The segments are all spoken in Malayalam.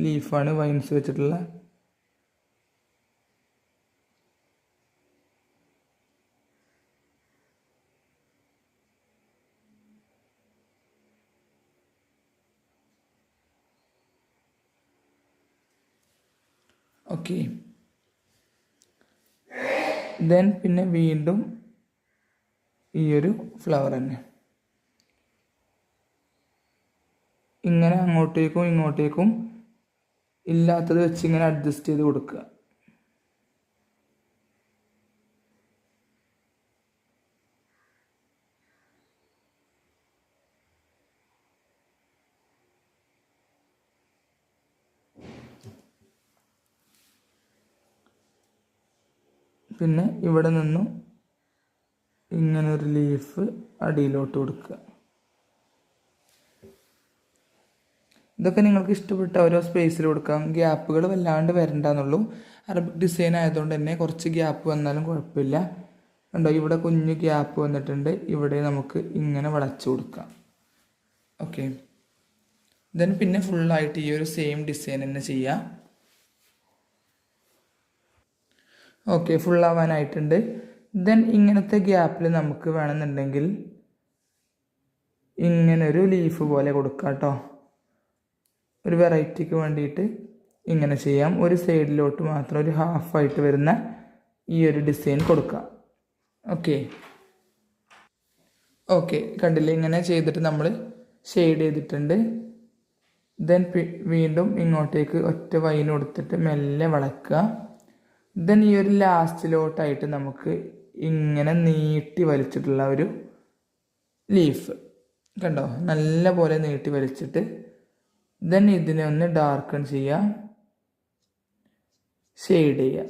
ലീഫാണ് വൈൻസ് വെച്ചിട്ടുള്ള. ഓക്കെ, ദെൻ പിന്നെ വീണ്ടും ഈ ഒരു ഫ്ലവർ തന്നെ ഇങ്ങനെ അങ്ങോട്ടേക്കും ഇങ്ങോട്ടേക്കും ഇല്ലാത്തത് വെച്ച് ഇങ്ങനെ അഡ്ജസ്റ്റ് ചെയ്ത് കൊടുക്കുക. പിന്നെ ഇവിടെ നിന്നും ഇങ്ങനെ ഒരു ലീഫ് അടിയിലോട്ട് കൊടുക്കുക. ഇതൊക്കെ നിങ്ങൾക്ക് ഇഷ്ടപ്പെട്ട ഓരോ സ്പേസിൽ കൊടുക്കാം. ഗ്യാപ്പുകൾ വല്ലാണ്ട് വരണ്ടെന്നുള്ളൂ. അറബിക് ഡിസൈൻ ആയതുകൊണ്ട് തന്നെ കുറച്ച് ഗ്യാപ്പ് വന്നാലും കുഴപ്പമില്ല. കണ്ടോ, ഇവിടെ കുഞ്ഞു ഗ്യാപ്പ് വന്നിട്ടുണ്ട്. ഇവിടെ നമുക്ക് ഇങ്ങനെ വളച്ചു കൊടുക്കാം. ഓക്കെ, ദെൻ പിന്നെ ഫുള്ളായിട്ട് ഈ ഒരു സെയിം ഡിസൈൻ തന്നെ ചെയ്യാം. ഓക്കെ, ഫുള്ളാവാനായിട്ടുണ്ട്. ദെൻ ഇങ്ങനത്തെ ഗ്യാപ്പിൽ നമുക്ക് വേണമെന്നുണ്ടെങ്കിൽ ഇങ്ങനൊരു ലീഫ് പോലെ കൊടുക്കാം കേട്ടോ. ഒരു വെറൈറ്റിക്ക് വേണ്ടിയിട്ട് ഇങ്ങനെ ചെയ്യാം. ഒരു സൈഡിലോട്ട് മാത്രം ഒരു ഹാഫായിട്ട് വരുന്ന ഈ ഒരു ഡിസൈൻ കൊടുക്കാം. ഓക്കെ, കണ്ടില്ലേ, ഇങ്ങനെ ചെയ്തിട്ട് നമ്മൾ ഷെയ്ഡ് ചെയ്തിട്ടുണ്ട്. ദെൻ വീണ്ടും ഇങ്ങോട്ടേക്ക് ഒറ്റ വൈന് കൊടുത്തിട്ട് മെല്ലെ വളക്കുക. ദെൻ ഈ ഒരു ലാസ്റ്റിലോട്ടായിട്ട് നമുക്ക് ഇങ്ങനെ നീട്ടി വലിച്ചിട്ടുള്ള ഒരു ലീഫ് കണ്ടോ, നല്ല പോലെ നീട്ടി വലിച്ചിട്ട് ദെൻ ഇതിനെ ഒന്ന് ഡാർക്കൺ ചെയ്യുക, ഷെയ്ഡ് ചെയ്യുക.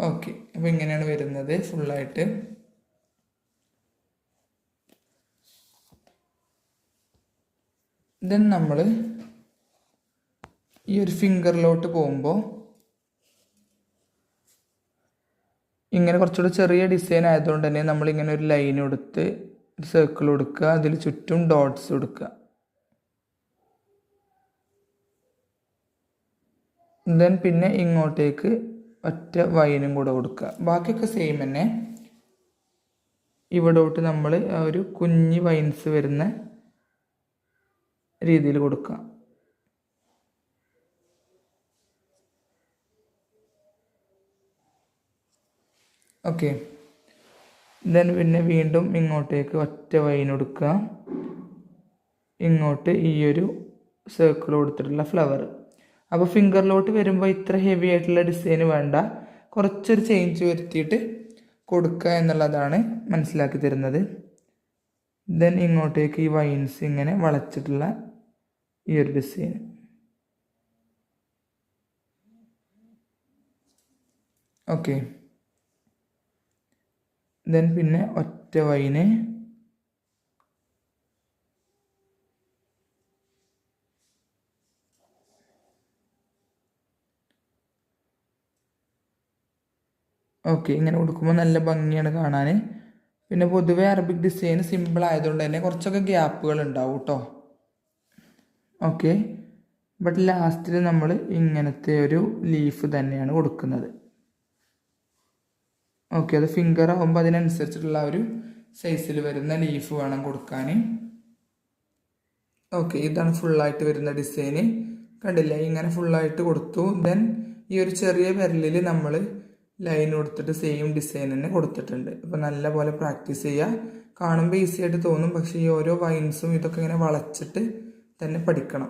ഓക്കെ, അപ്പോൾ ഇങ്ങനെയാണ് വരുന്നത് ഫുള്ളായിട്ട്. ദെൻ നമ്മൾ ഈ ഒരു ഫിംഗറിലോട്ട് പോകുമ്പോൾ ഇങ്ങനെ കുറച്ചുകൂടെ ചെറിയ ഡിസൈൻ ആയതുകൊണ്ട് തന്നെ നമ്മളിങ്ങനെ ഒരു ലൈൻ കൊടുത്ത് ഒരു സർക്കിൾ കൊടുക്കുക, അതിൽ ചുറ്റും ഡോട്ട്സ് കൊടുക്കുക. ദെൻ പിന്നെ ഇങ്ങോട്ടേക്ക് ഒറ്റ വൈനും കൂടെ കൊടുക്കുക. ബാക്കിയൊക്കെ സെയിം തന്നെ. ഇവിടോട്ട് നമ്മൾ ഒരു കുഞ്ഞ് വൈൻസ് വരുന്ന രീതിയിൽ കൊടുക്കുക. ഓക്കെ, ദെൻ പിന്നെ വീണ്ടും ഇങ്ങോട്ടേക്ക് ഒറ്റ വൈൻ കൊടുക്കുക. ഇങ്ങോട്ട് ഈ ഒരു സർക്കിൾ കൊടുത്തിട്ടുള്ള ഫ്ലവർ. അപ്പോൾ ഫിംഗറിലോട്ട് വരുമ്പോൾ ഇത്ര ഹെവി ആയിട്ടുള്ള ഡിസൈൻ വേണ്ട, കുറച്ചൊരു ചേഞ്ച് വരുത്തിയിട്ട് കൊടുക്കുക എന്നുള്ളതാണ് മനസ്സിലാക്കി തരുന്നത്. ദെൻ ഇങ്ങോട്ടേക്ക് ഈ വൈൻസ് ഇങ്ങനെ വളച്ചിട്ടുള്ള ഈ ഒരു ഡിസൈൻ. ഓക്കെ, ദെൻ പിന്നെ ഒറ്റ വൈന്. ഓക്കെ, ഇങ്ങനെ കൊടുക്കുമ്പോൾ നല്ല ഭംഗിയാണ് കാണാൻ. പിന്നെ പൊതുവെ അറബിക് ഡിസൈൻ സിമ്പിൾ ആയതുകൊണ്ട് തന്നെ കുറച്ചൊക്കെ ഗ്യാപ്പുകൾ ഉണ്ടാവും കേട്ടോ. ഓക്കെ, ബട്ട് ലാസ്റ്റിൽ നമ്മൾ ഇങ്ങനത്തെ ഒരു ലീഫ് തന്നെയാണ് കൊടുക്കുന്നത്. ഓക്കെ, അത് ഫിംഗർ ആകുമ്പോൾ അതിനനുസരിച്ചിട്ടുള്ള ഒരു സൈസിൽ വരുന്ന ലീഫ് വേണം കൊടുക്കാൻ. ഓക്കെ, ഇതാണ് ഫുള്ളായിട്ട് വരുന്ന ഡിസൈന്. കണ്ടില്ലേ, ഇങ്ങനെ ഫുള്ളായിട്ട് കൊടുത്തു. ദെൻ ഈ ഒരു ചെറിയ വിരലിൽ നമ്മൾ ലൈൻ കൊടുത്തിട്ട് സെയിം ഡിസൈൻ തന്നെ കൊടുത്തിട്ടുണ്ട്. അപ്പോൾ നല്ല പോലെ പ്രാക്ടീസ് ചെയ്യുക. കാണുമ്പോൾ ഈസി ആയിട്ട് തോന്നും, പക്ഷേ ഈ ഓരോ വൈൻസും ഇതൊക്കെ ഇങ്ങനെ വളച്ചിട്ട് തന്നെ പഠിക്കണം.